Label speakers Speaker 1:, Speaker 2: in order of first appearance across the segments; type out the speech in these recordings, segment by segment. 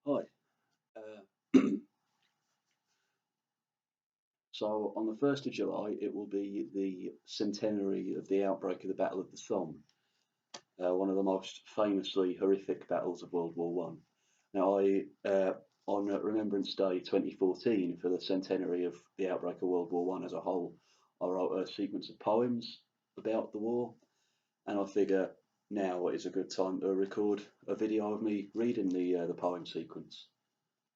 Speaker 1: Hi. So on the 1st of July, it will be the centenary of the outbreak of the Battle of the Somme, one of the most famously horrific battles of World War One. Now, on Remembrance Day 2014, for the centenary of the outbreak of World War One as a whole, I wrote a sequence of poems about the war, and I figure now is a good time to record a video of me reading the poem sequence.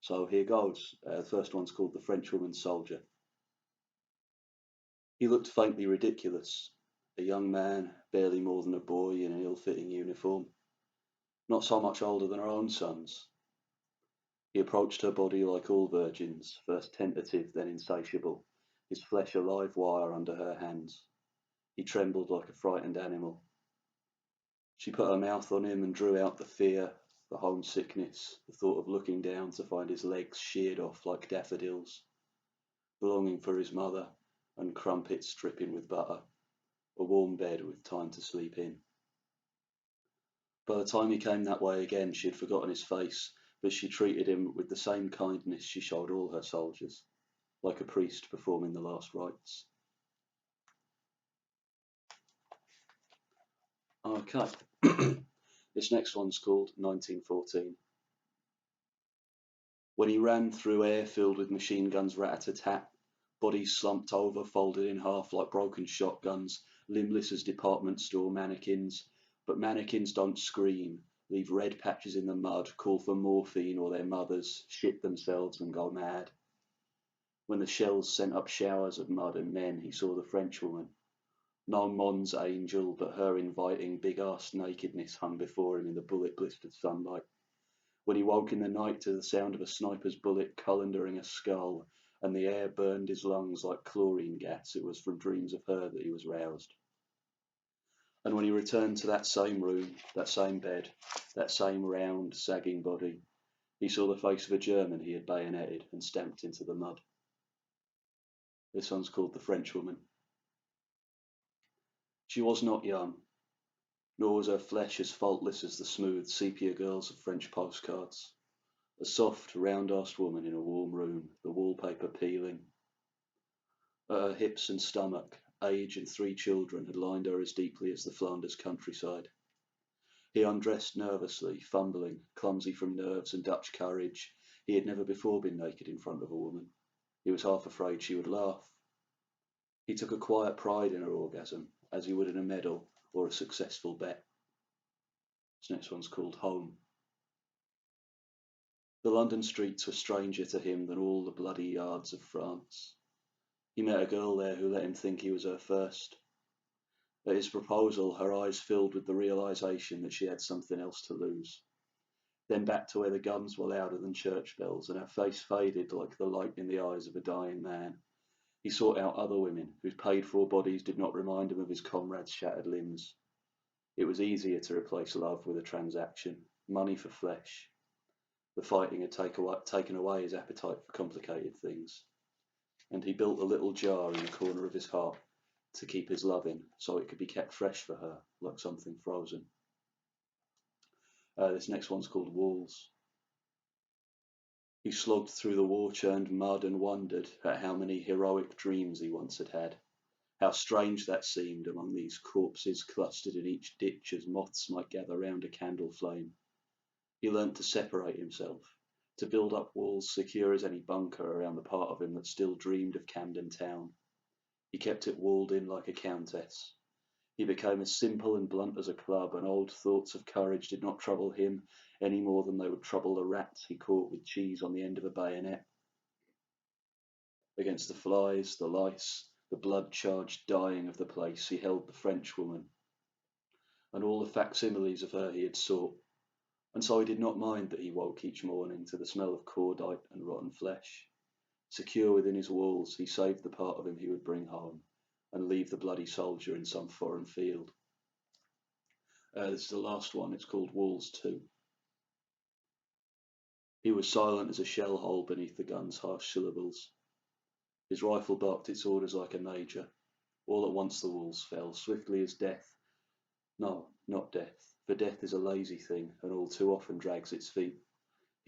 Speaker 1: So here goes. The first one's called The Frenchwoman Soldier. He looked faintly ridiculous, a young man, barely more than a boy in an ill-fitting uniform, not so much older than her own sons. He approached her body like all virgins, first tentative, then insatiable, his flesh a live wire under her hands. He trembled like a frightened animal. She put her mouth on him and drew out the fear, the homesickness, the thought of looking down to find his legs sheared off like daffodils, the longing for his mother, and crumpets dripping with butter, a warm bed with time to sleep in. By the time he came that way again, she had forgotten his face, but she treated him with the same kindness she showed all her soldiers, like a priest performing the last rites. Okay, this next one's called 1914. When he ran through air filled with machine guns rat-a-tat, bodies slumped over, folded in half like broken shotguns, limbless as department store mannequins. But mannequins don't scream, leave red patches in the mud, call for morphine or their mothers, shit themselves and go mad. When the shells sent up showers of mud and men, he saw the Frenchwoman. No Mons angel, but her inviting big-assed nakedness hung before him in the bullet-blistered sunlight. When he woke in the night to the sound of a sniper's bullet colandering a skull, and the air burned his lungs like chlorine gas, it was from dreams of her that he was roused. And when he returned to that same room, that same bed, that same round, sagging body, he saw the face of a German he had bayoneted and stamped into the mud. This one's called The Frenchwoman. She was not young, nor was her flesh as faultless as the smooth sepia girls of French postcards. A soft, round-assed woman in a warm room, the wallpaper peeling. At her hips and stomach, age and 3 children had lined her as deeply as the Flanders countryside. He undressed nervously, fumbling, clumsy from nerves and Dutch courage. He had never before been naked in front of a woman. He was half afraid she would laugh. He took a quiet pride in her orgasm, as he would in a medal or a successful bet. This next one's called Home. The London streets were stranger to him than all the bloody yards of France. He met a girl there who let him think he was her first. At his proposal, her eyes filled with the realization that she had something else to lose. Then back to where the guns were louder than church bells, and her face faded like the light in the eyes of a dying man. He sought out other women, whose paid-for bodies did not remind him of his comrades' shattered limbs. It was easier to replace love with a transaction, money for flesh. The fighting had taken away his appetite for complicated things, and he built a little jar in the corner of his heart to keep his love in, so it could be kept fresh for her, like something frozen. This next one's called Walls. He slogged through the war-churned mud and wondered at how many heroic dreams he once had had. How strange that seemed among these corpses clustered in each ditch as moths might gather round a candle flame. He learnt to separate himself, to build up walls secure as any bunker around the part of him that still dreamed of Camden Town. He kept it walled in like a countess. He became as simple and blunt as a club, and old thoughts of courage did not trouble him any more than they would trouble the rats he caught with cheese on the end of a bayonet. Against the flies, the lice, the blood-charged dying of the place, he held the Frenchwoman, and all the facsimiles of her he had sought, and so he did not mind that he woke each morning to the smell of cordite and rotten flesh. Secure within his walls, he saved the part of him he would bring home, and leave the bloody soldier in some foreign field. This is the last one. It's called Walls 2. He was silent as a shell hole beneath the gun's harsh syllables. His rifle barked its orders like a major. All at once the walls fell, swiftly as death. No, not death, for death is a lazy thing, and all too often drags its feet.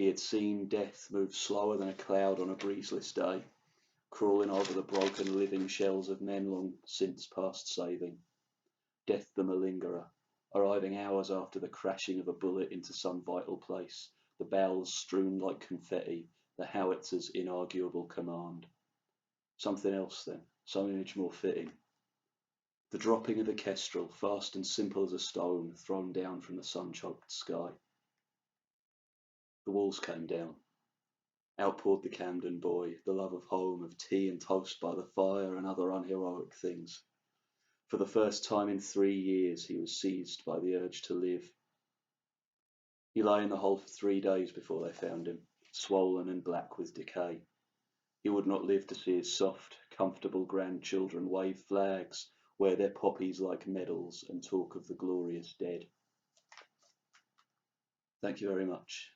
Speaker 1: He had seen death move slower than a cloud on a breezeless day, crawling over the broken living shells of men long since past saving. Death the malingerer, arriving hours after the crashing of a bullet into some vital place, the bowels strewn like confetti, the howitzer's inarguable command. Something else then, some image more fitting. The dropping of the kestrel, fast and simple as a stone, thrown down from the sun-choked sky. The walls came down. Out poured the Camden boy, the love of home, of tea and toast by the fire and other unheroic things. For the first time in 3 years he was seized by the urge to live. He lay in the hole for 3 days before they found him, swollen and black with decay. He would not live to see his soft, comfortable grandchildren wave flags, wear their poppies like medals, and talk of the glorious dead. Thank you very much.